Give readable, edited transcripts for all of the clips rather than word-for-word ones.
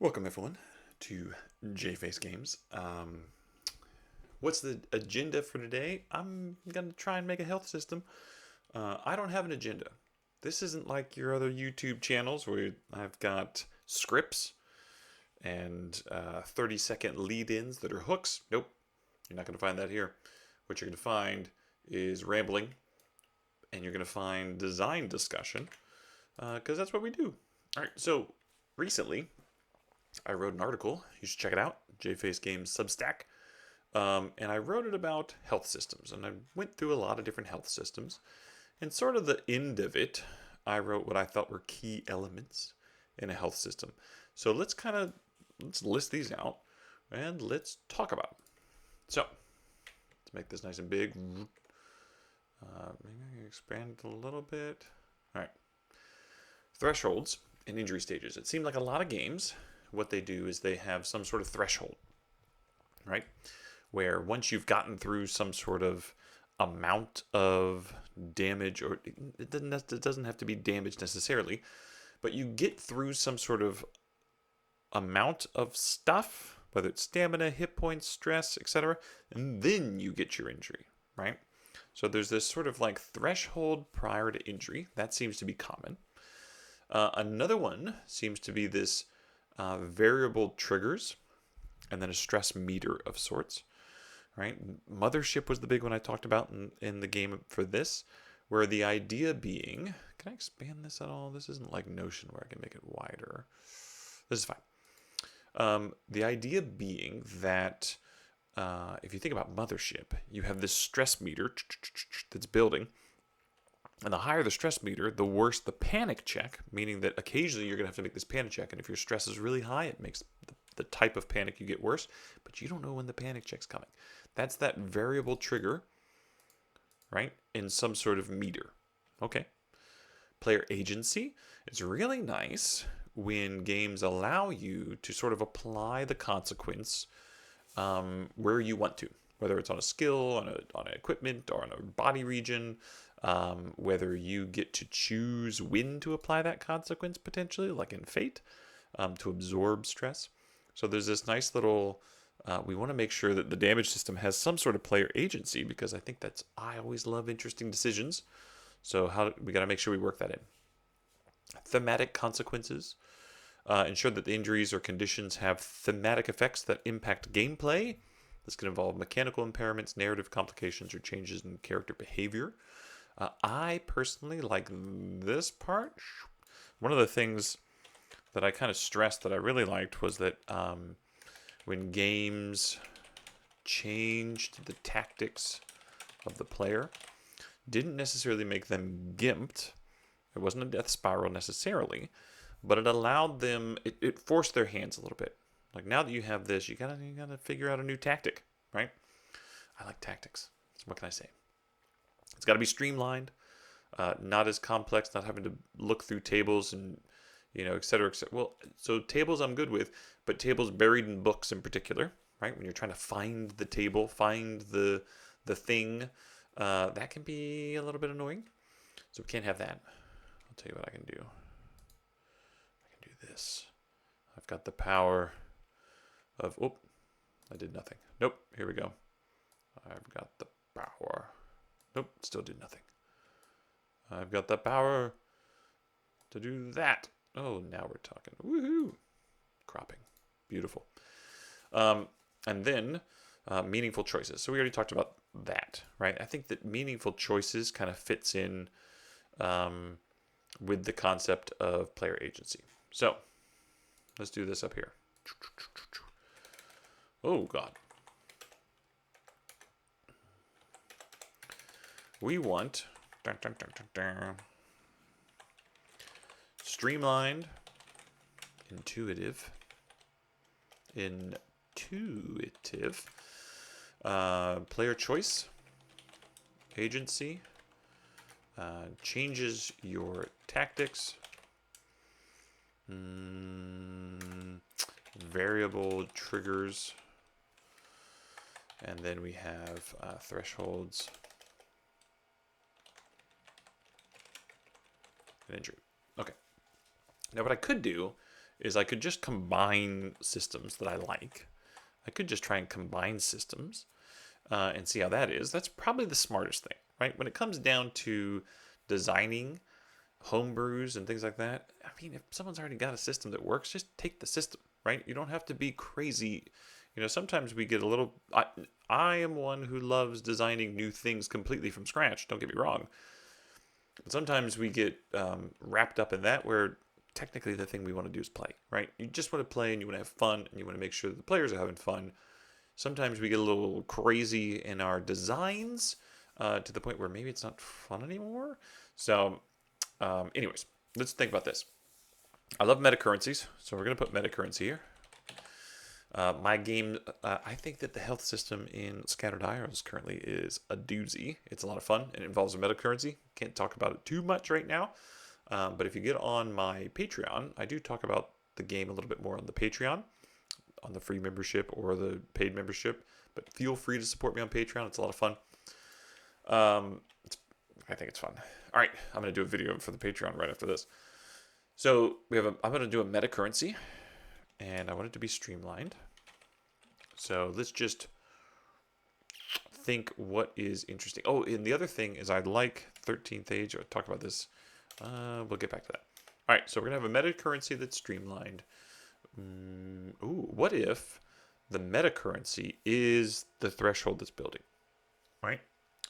Welcome everyone to Jface Games. What's the agenda for today? I'm gonna try and make a health system. I don't have an agenda. This isn't like your other YouTube channels where I've got scripts and 30-second lead-ins that are hooks. Nope, you're not gonna find that here. What you're gonna find is rambling, and you're gonna find design discussion, because that's what we do. All right, so recently I wrote an article. You should check it out. Jface Games Substack. And I wrote it about health systems. And I went through a lot of different health systems. And sort of the end of it, I wrote what I thought were key elements in a health system. So let's list these out and let's talk about them. So let's make this nice and big. Maybe expand it a little bit. All right. Thresholds and injury stages. It seemed like a lot of games, what they do is they have some sort of threshold, right? Where once you've gotten through some sort of amount of damage, or it doesn't have to be damage necessarily, but you get through some sort of amount of stuff, whether it's stamina, hit points, stress, etc., and then you get your injury, right? So there's this sort of like threshold prior to injury. That seems to be common. Another one seems to be this variable triggers, and then a stress meter of sorts, right? Mothership was the big one I talked about in the game for this, where the idea being, can I expand this at all? This isn't like Notion where I can make it wider. This is fine. The idea being that if you think about Mothership, you have this stress meter that's building. And the higher the stress meter, the worse the panic check, meaning that occasionally you're going to have to make this panic check. And if your stress is really high, it makes the type of panic you get worse. But you don't know when the panic check's coming. That's that variable trigger, right, in some sort of meter. Okay. Player agency. It's really nice when games allow you to sort of apply the consequence where you want to, whether it's on a skill, on an equipment, or on a body region. Whether you get to choose when to apply that consequence potentially, like in Fate, to absorb stress. So there's this nice little, we want to make sure that the damage system has some sort of player agency, because I always love interesting decisions. So we got to make sure we work that in. Thematic consequences. Ensure that the injuries or conditions have thematic effects that impact gameplay. This can involve mechanical impairments, narrative complications, or changes in character behavior. I personally like this part. One of the things that I kind of stressed that I really liked was that when games changed the tactics of the player, didn't necessarily make them gimped. It wasn't a death spiral necessarily, but it allowed them, it forced their hands a little bit. Like, now that you have this, you gotta figure out a new tactic, right? I like tactics. So what can I say? It's got to be streamlined, not as complex, not having to look through tables and, et cetera, et cetera. Well, so tables I'm good with, but tables buried in books in particular, right? When you're trying to find the table, find the thing, that can be a little bit annoying. So we can't have that. I'll tell you what I can do. I can do this. I've got the power of, I did nothing. Nope, here we go. I've got the power. Nope, still did nothing. I've got the power to do that. Oh, now we're talking. Woohoo! Cropping. Beautiful. And then meaningful choices. So we already talked about that, right? I think that meaningful choices kind of fits in with the concept of player agency. So let's do this up here. Oh, God. We want streamlined, intuitive, player choice, agency, changes your tactics, variable triggers, and then we have thresholds, an injury. Okay. Now what I could do is I could just combine systems that I like. I could just try and combine systems and see how that is. That's probably the smartest thing, right? When it comes down to designing homebrews and things like that, I mean, if someone's already got a system that works, just take the system, right? You don't have to be crazy. You know, sometimes we get a little. I am one who loves designing new things completely from scratch. Don't get me wrong. Sometimes we get wrapped up in that where technically the thing we want to do is play, right? You just want to play and you want to have fun and you want to make sure that the players are having fun. Sometimes we get a little crazy in our designs to the point where maybe it's not fun anymore. So, anyways, let's think about this. I love meta currencies, so we're going to put meta currency here. My game, I think that the health system in Scattered Isles currently is a doozy. It's a lot of fun and it involves a meta currency. Can't talk about it too much right now. But if you get on my Patreon, I do talk about the game a little bit more on the Patreon, on the free membership or the paid membership. But feel free to support me on Patreon. It's a lot of fun. I think it's fun. All right, I'm going to do a video for the Patreon right after this. So I'm going to do a meta currency, and I want it to be streamlined. So let's just think what is interesting. Oh, and the other thing is I like 13th Age. I'll talk about this. We'll get back to that. All right, so we're going to have a meta currency that's streamlined. What if the meta currency is the threshold that's building, right?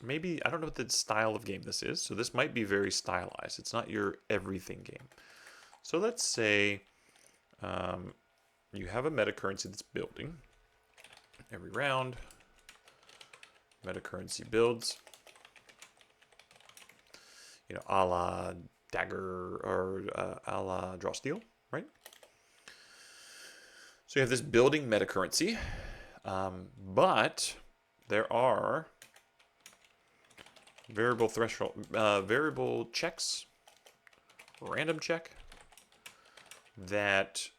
Maybe, I don't know what the style of game this is, so this might be very stylized. It's not your everything game. So let's say you have a meta currency that's building. Every round, meta currency builds. You know, a la Dagger or a la Draw Steel, right? So you have this building meta currency, but there are variable threshold, variable checks, random check, that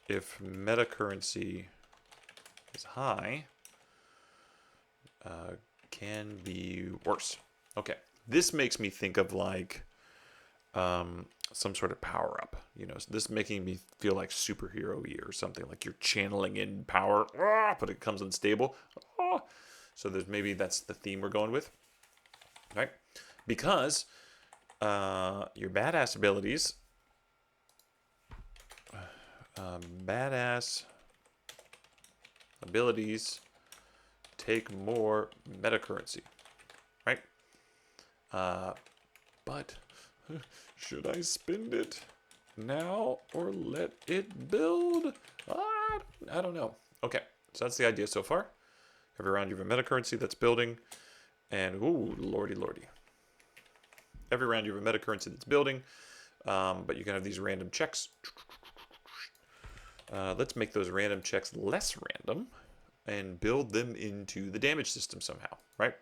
if meta currency is high, can be worse. Okay, this makes me think of like some sort of power up. You know, so this making me feel like superhero-y or something, like you're channeling in power, but it comes unstable. So that's the theme we're going with, right? Because your badass abilities, take more meta currency, right? But should I spend it now or let it build? I don't know. Okay, so that's the idea so far. Every round you have a meta currency that's building, and ooh, lordy. Every round you have a meta currency that's building, but you can have these random checks. Let's make those random checks less random and build them into the damage system somehow, right?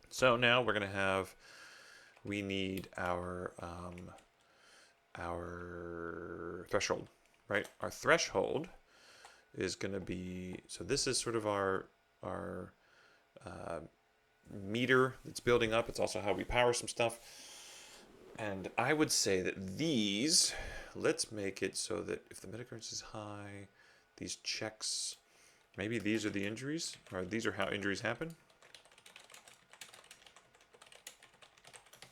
So now we're going to have, we need our threshold, right? Our threshold is going to be, so this is sort of our meter that's building up. It's also how we power some stuff. And I would say that these, let's make it so that if the meta currency is high, these checks, maybe these are the injuries, or these are how injuries happen.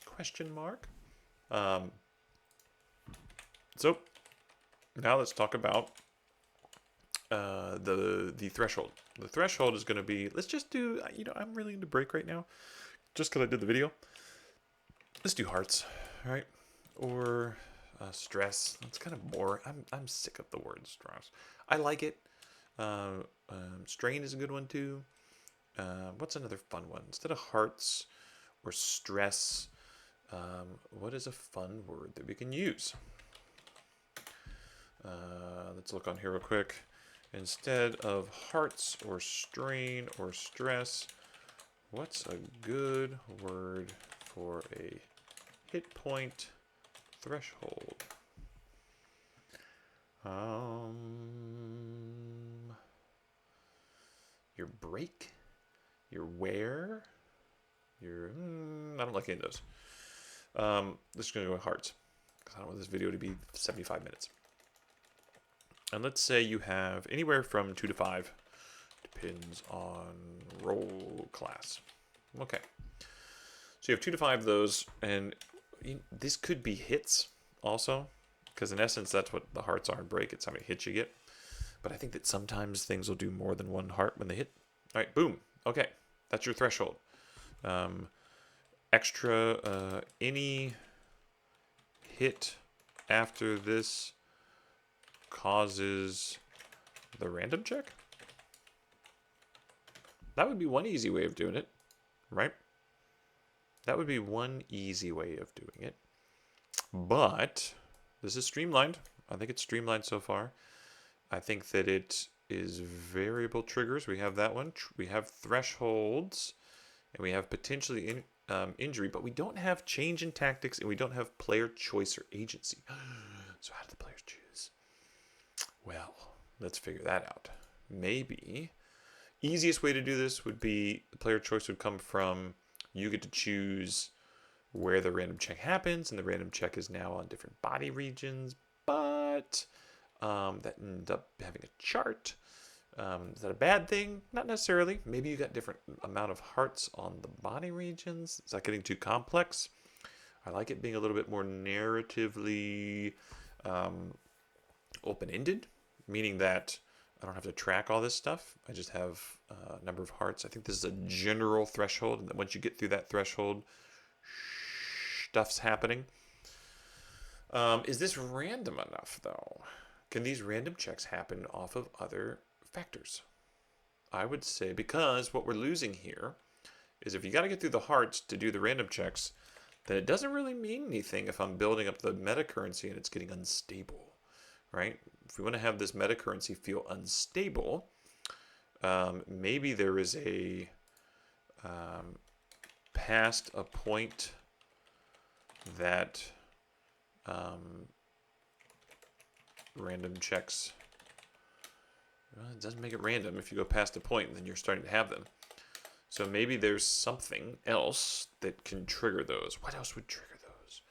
Question mark. So now let's talk about the threshold. The threshold is going to be, let's just do, you know, I'm really into break right now, just because I did the video. Let's do hearts, right? Or stress. That's kind of boring. I'm sick of the word stress. I like it. Strain is a good one too. What's another fun one? Instead of hearts or stress, what is a fun word that we can use? Let's look on here real quick. Instead of hearts or strain or stress, what's a good word for a hit point threshold? Your break, your wear, your I don't like any of those. This is gonna go with hearts because I don't want this video to be 75 minutes. And let's say you have anywhere from 2 to 5. Depends on roll class. Okay. So you have 2 to 5 of those, and this could be hits also, because in essence that's what the hearts are in break. It's how many hits you get. But I think that sometimes things will do more than one heart when they hit. All right, boom. Okay, that's your threshold. Extra, any hit after this causes the random check? That would be one easy way of doing it, right? That would be one easy way of doing it. But this is streamlined. I think it's streamlined so far. I think that it is variable triggers. We have that one. We have thresholds, and we have potentially injury, but we don't have change in tactics, and we don't have player choice or agency. So how do the players choose? Well, let's figure that out. Maybe easiest way to do this would be the player choice would come from you get to choose where the random check happens, and the random check is now on different body regions, but that ends up having a chart. Is that a bad thing? Not necessarily. Maybe you got different amount of hearts on the body regions. Is that getting too complex? I like it being a little bit more narratively open-ended, meaning that I don't have to track all this stuff. I just have a number of hearts. I think this is a general threshold, and that once you get through that threshold, stuff's happening. Is this random enough, though? Can these random checks happen off of other factors? I would say, because what we're losing here is if you got to get through the hearts to do the random checks, then it doesn't really mean anything if I'm building up the meta currency and it's getting unstable, right? If we want to have this meta currency feel unstable, maybe there is a past a point that random checks, well, it doesn't make it random. If you go past a point, then you're starting to have them. So maybe there's something else that can trigger those. What else would trigger those?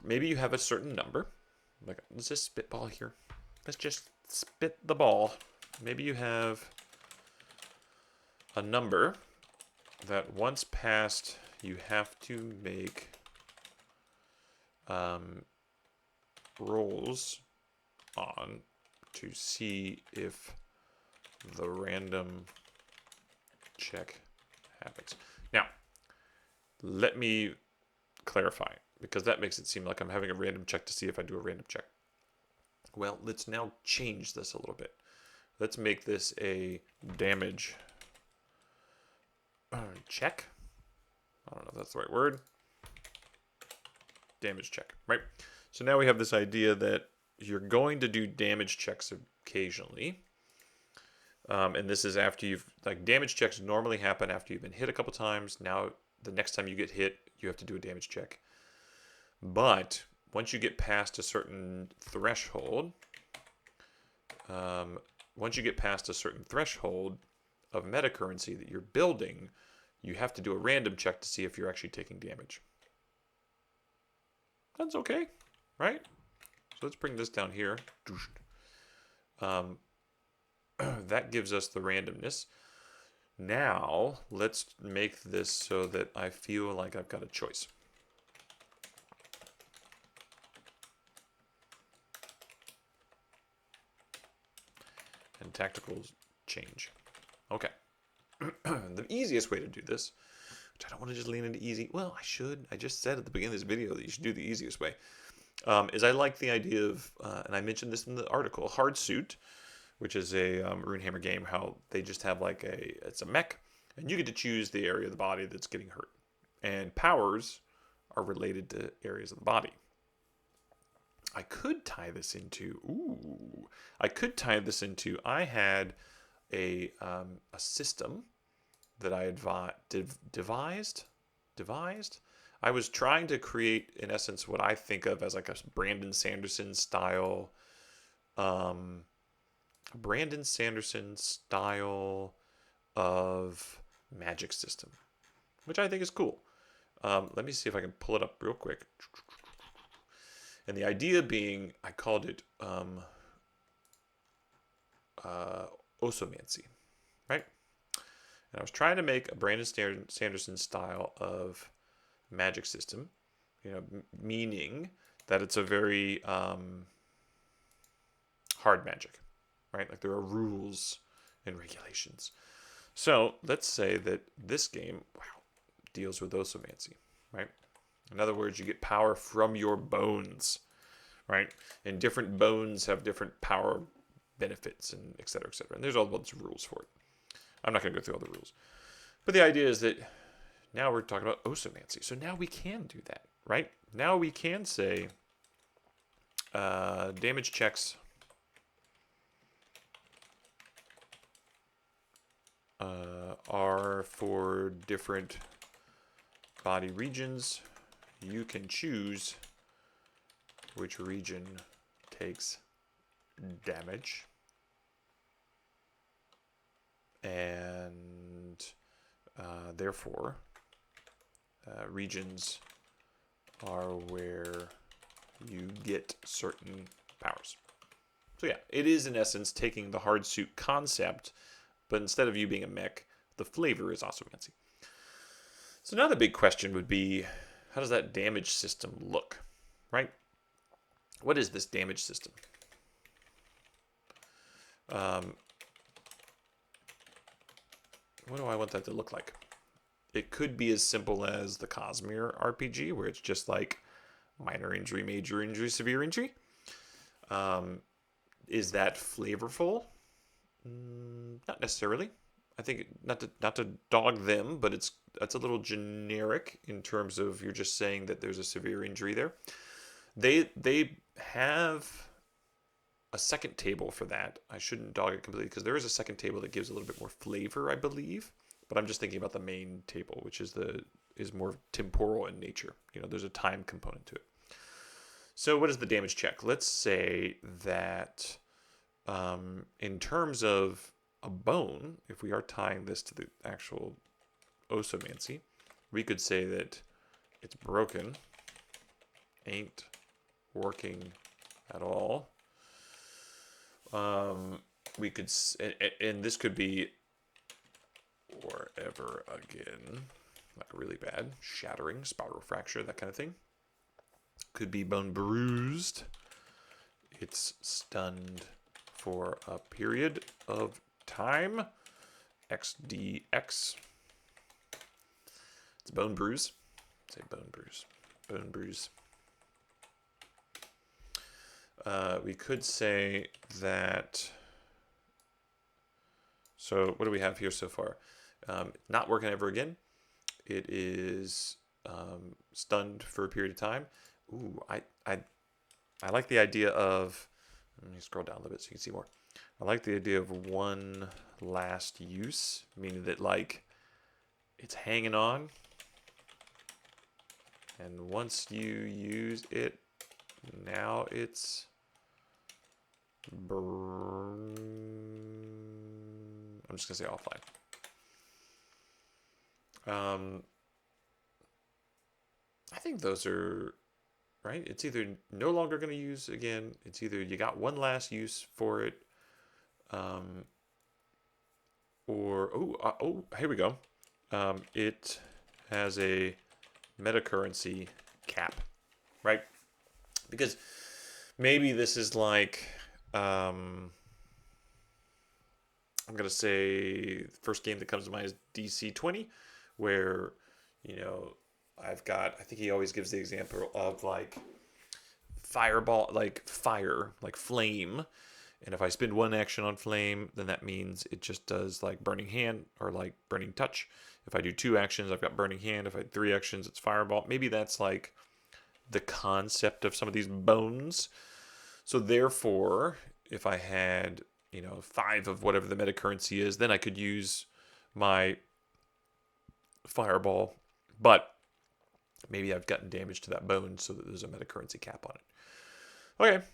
Maybe you have a certain number. Like, let's just spitball here. Let's just spit the ball. Maybe you have a number that once passed, you have to make rolls on to see if the random check happens. Now, let me clarify, because that makes it seem like I'm having a random check to see if I do a random check. Well, let's now change this a little bit. Let's make this a damage check. I don't know if that's the right word. Damage check, right? So now we have this idea that you're going to do damage checks occasionally. And this is after you've, like, damage checks normally happen after you've been hit a couple times. Now, the next time you get hit, you have to do a damage check. But once you get past a certain threshold, of meta currency that you're building, you have to do a random check to see if you're actually taking damage. That's okay, right? So let's bring this down here. That gives us the randomness. Now, let's make this so that I feel like I've got a choice. And tacticals change. Okay. The easiest way to do this, which I don't want to just lean into easy. Well, I should. I just said at the beginning of this video that you should do the easiest way. Is I like the idea of, and I mentioned this in the article, Hard Suit, which is a Runehammer game, how they just have like it's a mech, and you get to choose the area of the body that's getting hurt. And powers are related to areas of the body. I could tie this into, I had a system that I had devised. I was trying to create, in essence, what I think of as like a Brandon Sanderson style of magic system, which I think is cool. Let me see if I can pull it up real quick. And the idea being, I called it osomancy, right? And I was trying to make a Brandon Sanderson style of magic system, meaning that it's a very hard magic, right? Like there are rules and regulations. So let's say that this game, deals with osomancy, right? In other words, you get power from your bones, right? And different bones have different power benefits and et cetera, et cetera. And there's all bunch of rules for it. I'm not going to go through all the rules. But the idea is that now we're talking about osomancy. So now we can do that, right? Now we can say damage checks are for different body regions. You can choose which region takes damage. And therefore, regions are where you get certain powers. So yeah, it is in essence taking the hard suit concept, but instead of you being a mech, the flavor is osomancy. So now the big question would be, how does that damage system look, right? What is this damage system? What do I want that to look like? It could be as simple as the Cosmere RPG, where it's just like minor injury, major injury, severe injury. Is that flavorful? Not necessarily. I think not to dog them, but it's a little generic in terms of you're just saying that there's a severe injury there. They have a second table for that. I shouldn't dog it completely because there is a second table that gives a little bit more flavor, I believe. But I'm just thinking about the main table, which is more temporal in nature. There's a time component to it. So what is the damage check? Let's say that in terms of a bone, if we are tying this to the actual osomancy, we could say that it's broken, ain't working at all. We could, and this could be forever again, like really bad, shattering, spiral fracture, that kind of thing. Could be bone bruised. It's stunned for a period of time. XDX. It's bone bruise. Say bone bruise. Bone bruise. We could say that. So what do we have here so far? Not working ever again. It is stunned for a period of time. Ooh, I like the idea of. Let me scroll down a little bit so you can see more. I like the idea of one last use, meaning that like it's hanging on, and once you use it, now it's burn. I'm just gonna say offline. I think those are right. It's either no longer going to use again. It's either you got one last use for it, or here we go. It has a meta currency cap, right? Because maybe this is like I'm gonna say the first game that comes to mind is DC 20, where I think he always gives the example of like fireball, like fire, like flame. And if I spend one action on flame, then that means it just does like burning hand or like burning touch. If I do 2 actions, I've got burning hand. If I do 3 actions, it's fireball. Maybe that's like the concept of some of these bones. So therefore, if I had, 5 of whatever the meta currency is, then I could use my fireball. But maybe I've gotten damage to that bone so that there's a meta currency cap on it. Okay,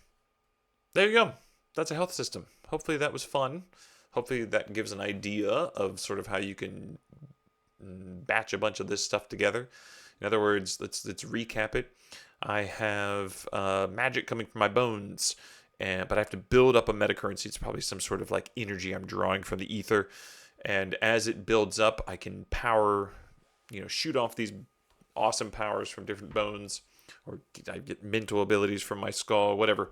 there you go. That's a health system. Hopefully that was fun. Hopefully that gives an idea of sort of how you can batch a bunch of this stuff together. In other words, let's recap it. I have magic coming from my bones, but I have to build up a meta currency. It's probably some sort of like energy I'm drawing from the ether. And as it builds up, I can power, shoot off these awesome powers from different bones, or I get mental abilities from my skull, whatever.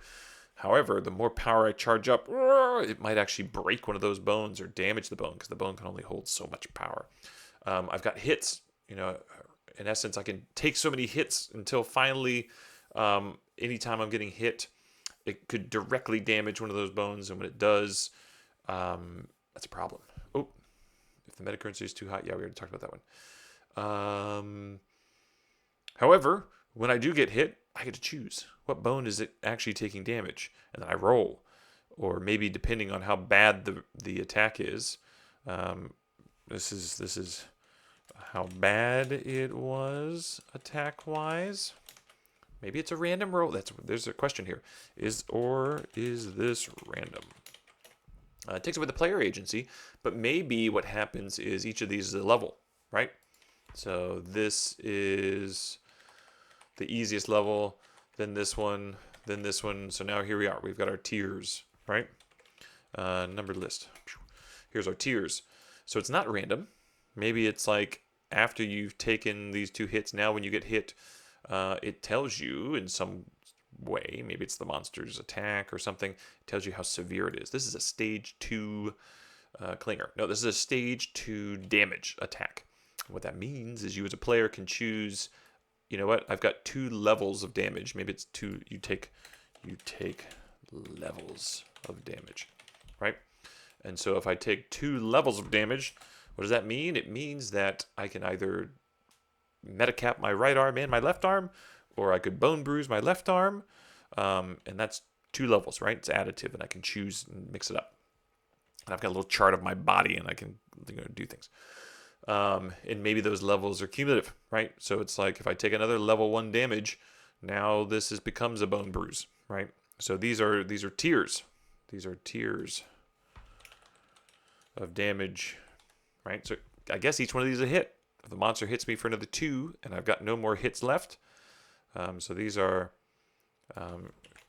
However, the more power I charge up, it might actually break one of those bones or damage the bone, because the bone can only hold so much power. I've got hits. In essence, I can take so many hits until finally, anytime I'm getting hit, it could directly damage one of those bones, and when it does, that's a problem. Oh, if the meta currency is too high, yeah, we already talked about that one. However, when I do get hit, I get to choose what bone is it actually taking damage, and then I roll, or maybe depending on how bad the attack is. This is how bad it was attack wise. Maybe it's a random roll. There's a question here. Is this random? It takes away the player agency, but maybe what happens is each of these is a level, right? So this is the easiest level, then this one, then this one. So now here we are. We've got our tiers, right? Numbered list. Here's our tiers. So it's not random. Maybe it's like after you've taken these 2 hits, now when you get hit, it tells you in some way, maybe it's the monster's attack or something, it tells you how severe it is. This is a stage 2 clinger. No, this is a stage 2 damage attack. What that means is you as a player can choose, you know what, I've got 2 levels of damage. Maybe it's 2, you take levels of damage, right? And so if I take 2 levels of damage, what does that mean? It means that I can either metacap my right arm and my left arm, or I could bone bruise my left arm, and that's 2 levels, right? It's additive, and I can choose and mix it up. And I've got a little chart of my body, and I can do things. And maybe those levels are cumulative, right? So it's like if I take another level 1 damage, now this becomes a bone bruise, right? So these are tiers. These are tiers of damage, right? So I guess each one of these is a hit. If the monster hits me for another 2, and I've got no more hits left, so these are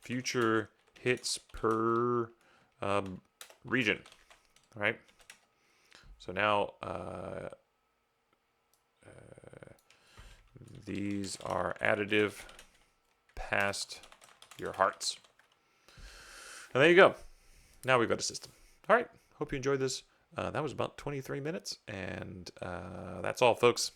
future hits per region, right? So now these are additive past your hearts. And there you go. Now we've got a system. All right. Hope you enjoyed this. That was about 23 minutes. And that's all, folks.